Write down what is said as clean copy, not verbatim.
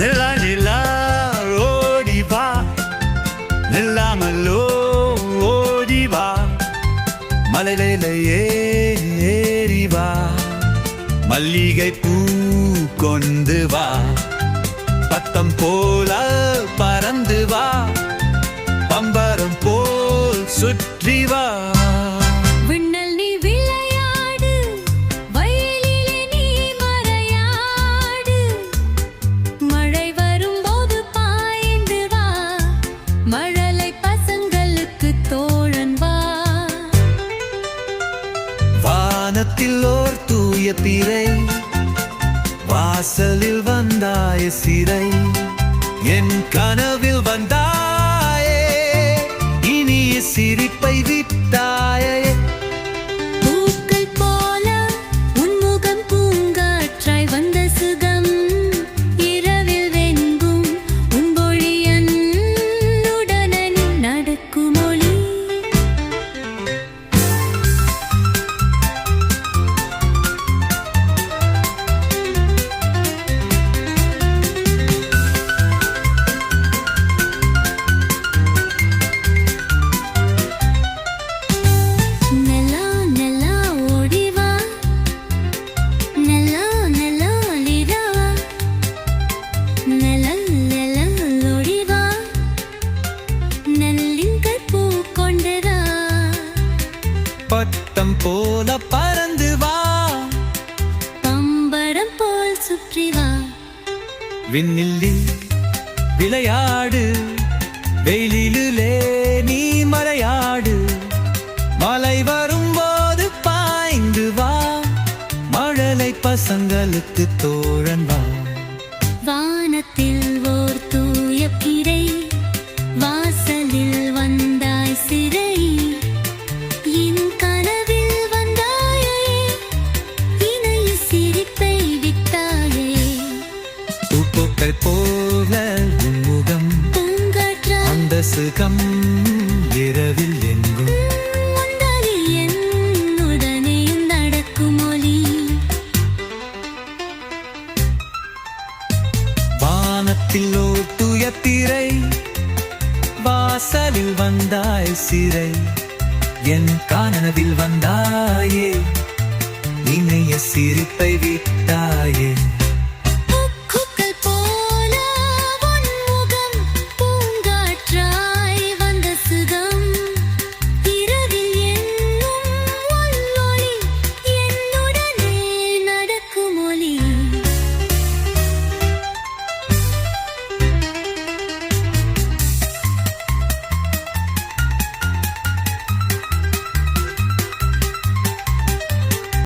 நிலா நிலா ஓடிவா நில்லாமலோ ஓடிவா மலையில ஏறிவா மல்லிகை பூ கொண்டு வா பத்தம் போல பறந்து வா பம்பரம் போல் சுற்றி வா வானத்தில் ஓர் தூய பிறை வாசலில் வந்தாய சிறை என் கனவில் வந்தாயே இனிய சிரிப்பை விட்டாயே பூக்கள் போல உன்முகம் பூங்காற்றாய் வந்த சுகம் இரவில் வெங்கும் உன்பொழியன் உடனே நடக்கும் ஒளி பட்டம் போல பறந்து வா பம்பரம் போல் சுற்றி வா விண்ணில் விளையாடு வெயிலிலே நீ மலையாடு மலை வரும்போது பாய்ந்து வா மழலை பசங்களுக்கு தோழன் வா வானத்தில் ஓர் தூய பிறை வாசலில் வந்தாய் சிறை என் கனவில் வந்தாயே இணைய சிரிப்பை விட்டாயே பூக்கள் போல உன்முகம் பூங்காற்ற அந்த சுகம் இரவில் எங்கும் உடனே நடக்கும் ஒளி வானத்தில் ஓர் தூய பிறை வாசலில் வந்தாய் சிறை என் கனவில் வந்தாயே இணைய சிரிப்பை விட்டாயே